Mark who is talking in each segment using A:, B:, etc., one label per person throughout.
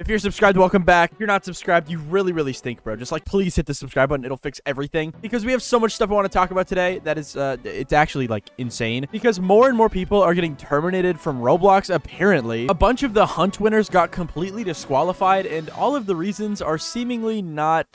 A: If you're subscribed, welcome back. If you're not subscribed, you really stink, bro. Just like, please hit the subscribe button. It'll fix everything because we have so much stuff I want to talk about today that is, it's actually like insane because more and more people are getting terminated from Roblox. Apparently, a bunch of the hunt winners got completely disqualified and all of the reasons are seemingly not,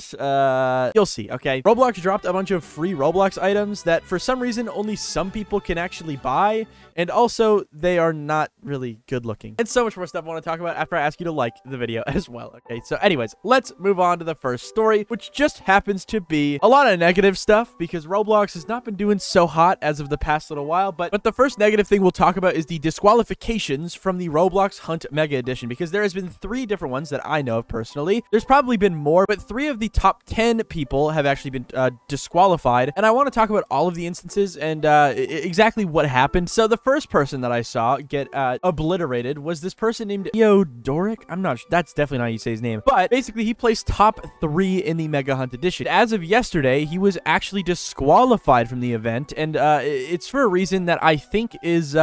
A: you'll see, okay? Roblox dropped a bunch of free Roblox items that for some reason only some people can actually buy, and also they are not really good looking. And so much more stuff I want to talk about after I ask you to like the video as well. Okay, so anyways, let's move on to the first story, which just happens to be a lot of negative stuff because Roblox has not been doing so hot as of the past little while. But the first negative thing we'll talk about is the disqualifications from the Roblox Hunt Mega Edition, because there has been 3 different ones that I know of personally. There's probably been more, but 3 of the top 10 people have actually been disqualified, and I want to talk about all of the instances and exactly what happened. So the first person that I saw get obliterated was this person named Fedoric. I'm not sure. That's definitely not how you say his name, but basically he placed top 3 in the Mega Hunt Edition. As of yesterday, he was actually disqualified from the event, and it's for a reason that I think is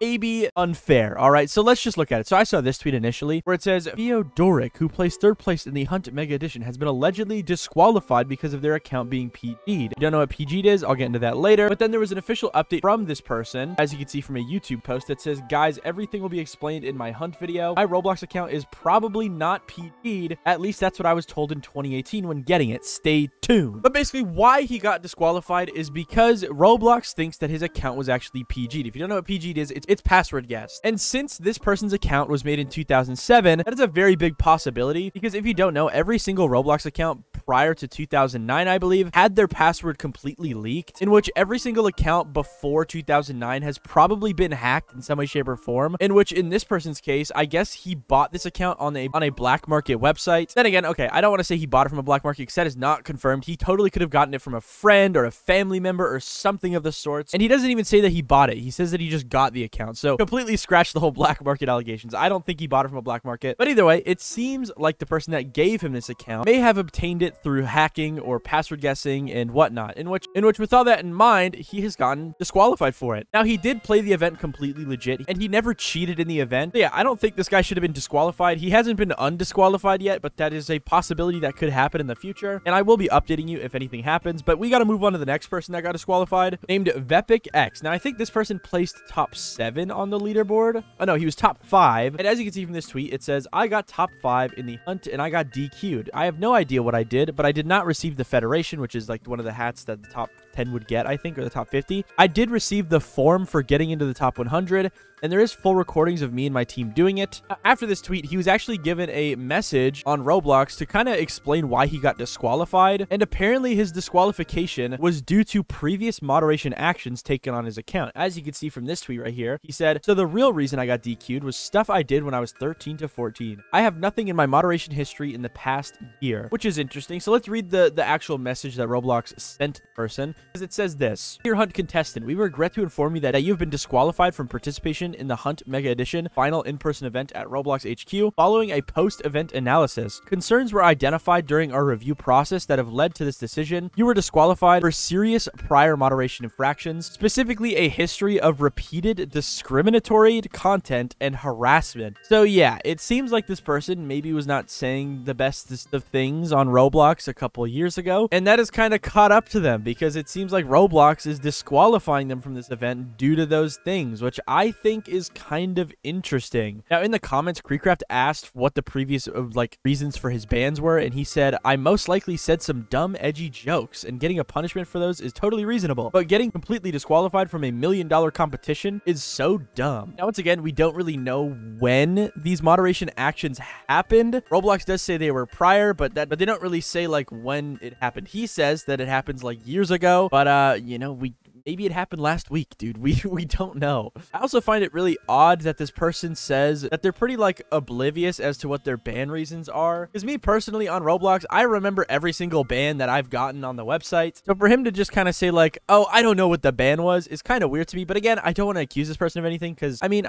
A: maybe unfair. All right, so let's just look at it. So I saw this tweet initially where it says Fedoric, who placed 3rd place in the Hunt Mega Edition, has been allegedly disqualified because of their account being PG'd. If you don't know what PG'd is, I'll get into that later. But then there was an official update from this person, as you can see from a YouTube post, that says, guys, everything will be explained in my Hunt video. My Roblox account is probably not PG'd. At least that's what I was told in 2018 when getting it. Stay tuned. But basically why he got disqualified is because Roblox thinks that his account was actually PG'd. If you don't know what PG'd is, it's password guess. And since this person's account was made in 2007, that is a very big possibility, because if you don't know, every single Roblox account prior to 2009, I believe, had their password completely leaked, in which every single account before 2009 has probably been hacked in some way, shape, or form, in which in this person's case, I guess he bought this account on a black market website. Then again, okay, I don't want to say he bought it from a black market because that is not confirmed. He totally could have gotten it from a friend or a family member or something of the sorts, and he doesn't even say that he bought it. He says that he just got the account, so completely scratch the whole black market allegations. I don't think he bought it from a black market, but either way, it seems like the person that gave him this account may have obtained it through hacking or password guessing and whatnot, in which with all that in mind, he has gotten disqualified for it. Now, he did play the event completely legit, and he never cheated in the event. But yeah, I don't think this guy should have been disqualified. He hasn't been undisqualified yet, but that is a possibility that could happen in the future, and I will be updating you if anything happens. But we got to move on to the next person that got disqualified, named Vepicx. Now, I think this person placed top 7 on the leaderboard. Oh no, he was top 5, and as you can see from this tweet, it says, I got top 5 in the hunt and I got DQ'd. I have no idea what I did, but I did not receive the Federation, which is like one of the hats that the top 10 would get, I think, or the top 50. I did receive the form for getting into the top 100, and there is full recordings of me and my team doing it. After this tweet, he was actually given a message on Roblox to kind of explain why he got disqualified, and apparently his disqualification was due to previous moderation actions taken on his account. As you can see from this tweet right here, he said, so the real reason I got DQ'd was stuff I did when I was 13 to 14. I have nothing in my moderation history in the past year, which is interesting. So let's read the actual message that Roblox sent the person, because it says this: Dear Hunt contestant, we regret to inform you that you've been disqualified from participation in the Hunt Mega Edition final in-person event at Roblox HQ following a post-event analysis. Concerns were identified during our review process that have led to this decision. You were disqualified for serious prior moderation infractions, specifically a history of repeated discriminatory content and harassment. So yeah, it seems like this person maybe was not saying the bestest of things on Roblox a couple years ago, and that has kind of caught up to them because it seems like Roblox is disqualifying them from this event due to those things, which I think is kind of interesting. Now, in the comments, Creecraft asked what the previous reasons for his bans were, and he said, I most likely said some dumb, edgy jokes, and getting a punishment for those is totally reasonable, but getting completely disqualified from $1 million competition is so dumb. Now, once again, we don't really know when these moderation actions happened. Roblox does say they were prior, but they don't really say like when it happened. He says that it happens like years ago, but you know, maybe it happened last week, dude. We don't know. I also find it really odd that this person says that they're pretty like oblivious as to what their ban reasons are. Because me personally on Roblox, I remember every single ban that I've gotten on the website. So for him to just kind of say like, oh, I don't know what the ban was is kind of weird to me. But again, I don't want to accuse this person of anything because I mean,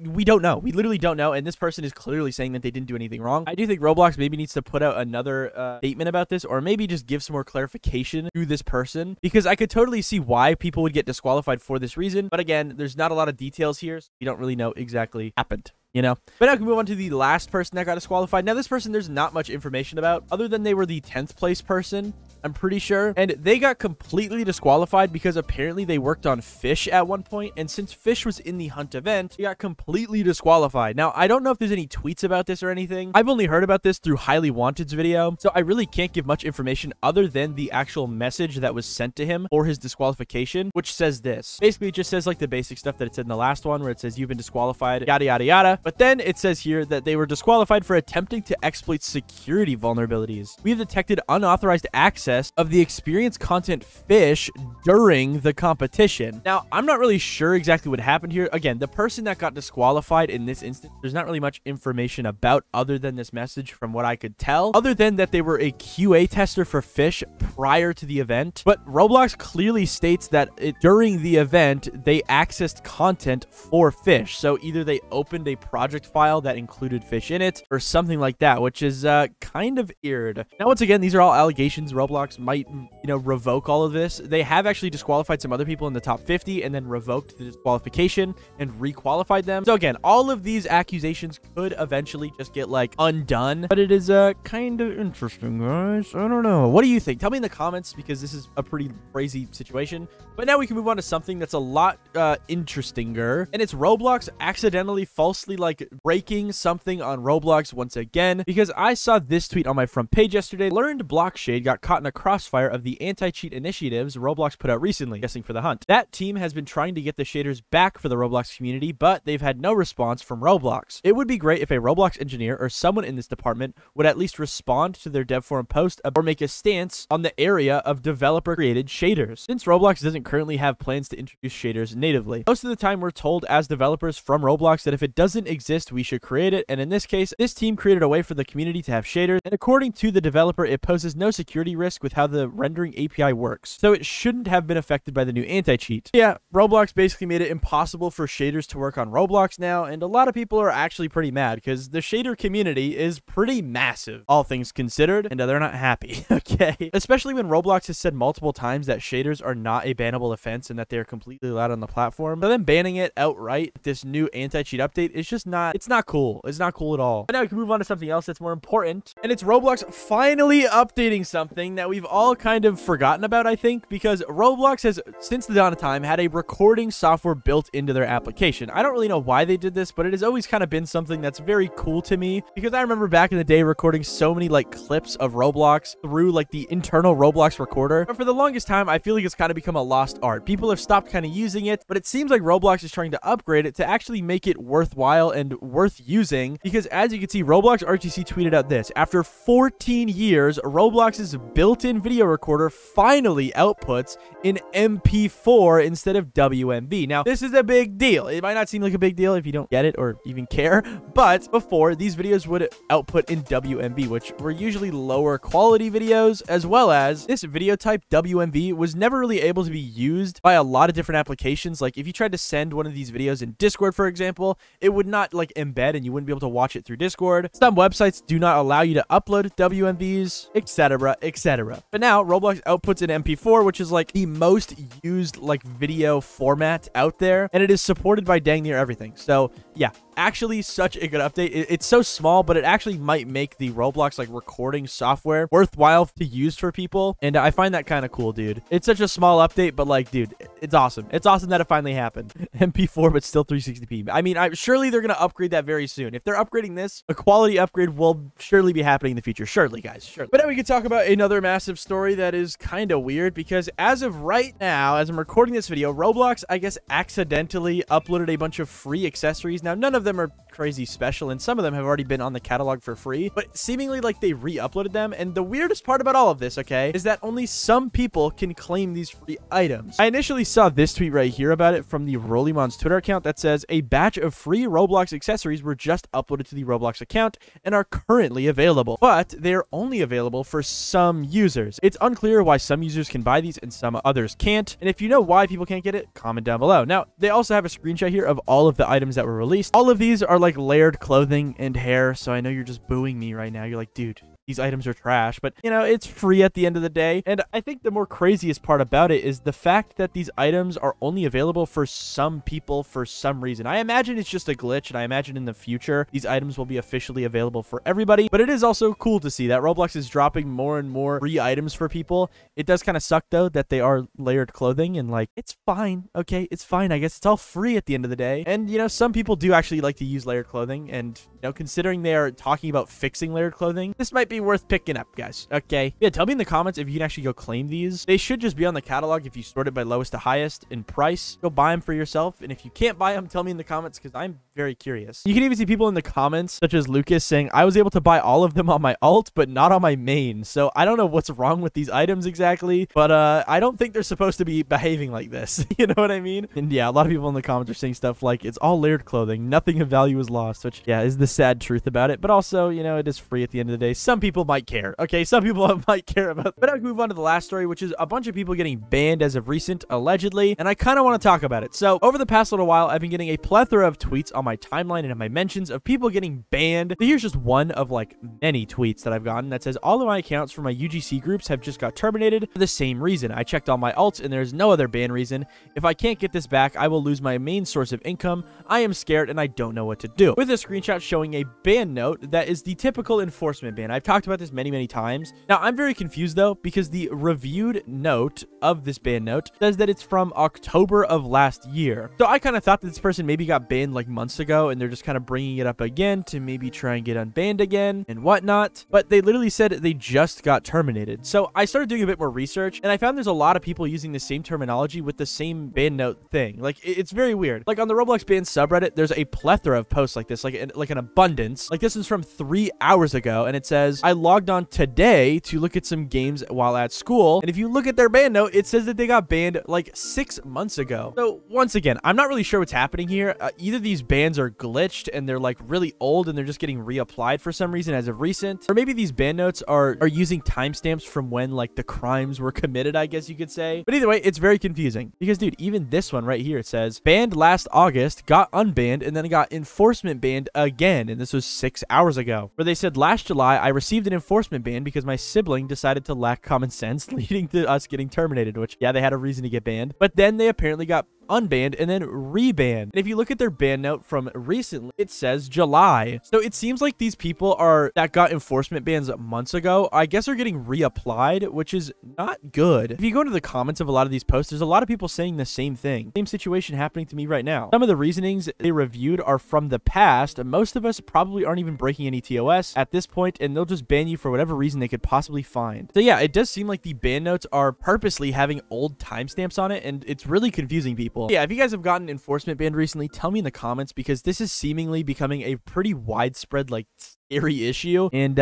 A: we don't know. We literally don't know. And this person is clearly saying that they didn't do anything wrong. I do think Roblox maybe needs to put out another statement about this, or maybe just give some more clarification to this person, because I could totally see why people would get disqualified for this reason. But again, there's not a lot of details here, so we don't really know exactly what happened. you know? But now we can move on to the last person that got disqualified. Now, this person, there's not much information about other than they were the 10th place person, I'm pretty sure. And they got completely disqualified because apparently they worked on Fish at one point. And since Fish was in the hunt event, he got completely disqualified. Now, I don't know if there's any tweets about this or anything. I've only heard about this through Highly Wanted's video. So I really can't give much information other than the actual message that was sent to him for his disqualification, which says this. Basically, it just says like the basic stuff that it said in the last one where it says you've been disqualified, yada, yada, yada. But then it says here that they were disqualified for attempting to exploit security vulnerabilities. We have detected unauthorized access of the experience content Fish during the competition. Now, I'm not really sure exactly what happened here. Again, the person that got disqualified in this instance, there's not really much information about other than this message from what I could tell, other than that they were a QA tester for Fish prior to the event. But Roblox clearly states that during the event, they accessed content for Fish. So either they opened a project file that included Fish in it or something like that, which is kind of weird. Now, once again, these are all allegations. Roblox might, you know, revoke all of this. They have actually disqualified some other people in the top 50 and then revoked the disqualification and requalified them. So again, all of these accusations could eventually just get like undone, but it is kind of interesting, guys. I don't know. What do you think? Tell me in the comments because this is a pretty crazy situation. But now we can move on to something that's a lot interestinger, and it's Roblox accidentally falsely like breaking something on Roblox once again, because I saw this tweet on my front page yesterday. Learned Blockshade got caught in a crossfire of the anti-cheat initiatives Roblox put out recently, guessing for the hunt. That team has been trying to get the shaders back for the Roblox community, but they've had no response from Roblox. It would be great if a Roblox engineer or someone in this department would at least respond to their dev forum post or make a stance on the area of developer created shaders, since Roblox doesn't currently have plans to introduce shaders natively. Most of the time we're told as developers from Roblox that if it doesn't exist, we should create it, and in this case, this team created a way for the community to have shaders, and according to the developer, it poses no security risk with how the rendering API works, so it shouldn't have been affected by the new anti-cheat. Yeah, Roblox basically made it impossible for shaders to work on Roblox now, and a lot of people are actually pretty mad because the shader community is pretty massive, all things considered, and they're not happy, okay? Especially when Roblox has said multiple times that shaders are not a bannable offense and that they're completely allowed on the platform. So then banning it outright, this new anti-cheat update, is just not, it's not cool. It's not cool at all. But now we can move on to something else that's more important, and it's Roblox finally updating something that we've all kind of forgotten about, I think, because Roblox has, since the dawn of time, had a recording software built into their application. I don't really know why they did this, but it has always kind of been something that's very cool to me, because I remember back in the day recording so many like clips of Roblox through like the internal Roblox recorder. But for the longest time, I feel like it's kind of become a lost art. People have stopped kind of using it, but it seems like Roblox is trying to upgrade it to actually make it worthwhile and worth using, because as you can see, Roblox RTC tweeted out this: after 14 years, Roblox's built-in video recorder finally outputs in MP4 instead of WMV. Now, this is a big deal. It might not seem like a big deal if you don't get it or even care, but before, these videos would output in WMV, which were usually lower quality videos, as well as this video type WMV was never really able to be used by a lot of different applications. Like if you tried to send one of these videos in Discord, for example, it would not like embed and you wouldn't be able to watch it through Discord. Some websites do not allow you to upload WMVs, etc., etc. But now Roblox outputs in MP4, which is like the most used like video format out there, and it is supported by dang near everything. So yeah, actually such a good update. It's so small, but it actually might make the Roblox like recording software worthwhile to use for people, and I find that kind of cool, dude. It's such a small update, but like, dude, it's awesome. It's awesome that it finally happened. MP4, but still 360p. I mean, surely they're gonna upgrade that very soon. If they're upgrading this, a quality upgrade will surely be happening in the future. Surely, guys, surely. But now we can talk about another massive story that is kind of weird, because as of right now, as I'm recording this video, Roblox, I guess, accidentally uploaded a bunch of free accessories. Now, none of them are crazy special, and some of them have already been on the catalog for free, but seemingly like they re-uploaded them. And the weirdest part about all of this, okay, is that only some people can claim these free items. I initially saw this tweet right here about it from the Rollymon's Twitter account that says a batch of free Roblox accessories were just uploaded to the Roblox account and are currently available, but they're only available for some users. It's unclear why some users can buy these and some others can't, and if you know why people can't get it, comment down below. Now, they also have a screenshot here of all of the items that were released. All of these are like layered clothing and hair, so I know you're just booing me right now. You're like, dude, these items are trash, but you know, it's free at the end of the day. And I think the more craziest part about it is the fact that these items are only available for some people for some reason. I imagine it's just a glitch, and I imagine in the future these items will be officially available for everybody, but it is also cool to see that Roblox is dropping more and more free items for people. It does kind of suck though that they are layered clothing, and like, it's fine. Okay, it's fine. I guess it's all free at the end of the day. And you know, some people do actually like to use layered clothing, and you know, considering they are talking about fixing layered clothing, this might be worth picking up, guys. Okay, yeah, tell me in the comments if you can actually go claim these. They should just be on the catalog if you sort it by lowest to highest in price. Go buy them for yourself, and if you can't buy them, tell me in the comments, because I'm very curious. You can even see people in the comments such as Lucas saying, I was able to buy all of them on my alt but not on my main. So I don't know what's wrong with these items exactly, but I don't think they're supposed to be behaving like this. You know what I mean? And yeah, a lot of people in the comments are saying stuff like, it's all layered clothing, nothing of value is lost, which yeah, is the sad truth about it. But also, you know, it is free at the end of the day. Some people might care. Okay, some people might care about it. But I can move on to the last story, which is a bunch of people getting banned as of recent, allegedly, and I kind of want to talk about it. So over the past little while, I've been getting a plethora of tweets on my timeline and in my mentions of people getting banned. So here's just one of like many tweets that I've gotten that says, all of my accounts for my UGC groups have just got terminated for the same reason. I checked all my alts and there's no other ban reason. If I can't get this back, I will lose my main source of income. I am scared and I don't know what to do. With a screenshot showing a ban note that is the typical enforcement ban. I've talked about this many times. Now, I'm very confused though, because the reviewed note of this ban note says that it's from October of last year. So I kind of thought that this person maybe got banned like months ago, and they're just kind of bringing it up again to maybe try and get unbanned again and whatnot. But they literally said they just got terminated. So I started doing a bit more research, and I found there's a lot of people using the same terminology with the same ban note thing. Like, it's very weird. Like on the Roblox ban subreddit, there's a plethora of posts like this, like an abundance. Like this is from 3 hours ago, and it says, I logged on today to look at some games while at school. And if you look at their ban note, it says that they got banned like 6 months ago. So once again, I'm not really sure what's happening here. Either these bans are glitched and they're like really old and they're just getting reapplied for some reason as of recent, or maybe these ban notes are using timestamps from when like the crimes were committed, I guess you could say. But either way, it's very confusing because dude, even this one right here, it says banned last August, got unbanned, and then got enforcement banned again. And this was 6 hours ago, where they said last July, I received an enforcement ban because my sibling decided to lack common sense, leading to us getting terminated, which yeah, they had a reason to get banned, but then they apparently got unbanned and then rebanned. And if you look at their ban note from recently, it says July. So it seems like these people that got enforcement bans months ago, I guess are getting reapplied, which is not good. If you go into the comments of a lot of these posts, there's a lot of people saying the same thing. Same situation happening to me right now. Some of the reasonings they reviewed are from the past, and most of us probably aren't even breaking any TOS at this point, and they'll just ban you for whatever reason they could possibly find. So yeah, it does seem like the ban notes are purposely having old timestamps on it, and it's really confusing people. Yeah, if you guys have gotten enforcement banned recently, tell me in the comments, because this is seemingly becoming a pretty widespread, like, scary issue. And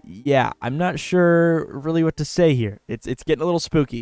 A: yeah, I'm not sure really what to say here. It's getting a little spooky.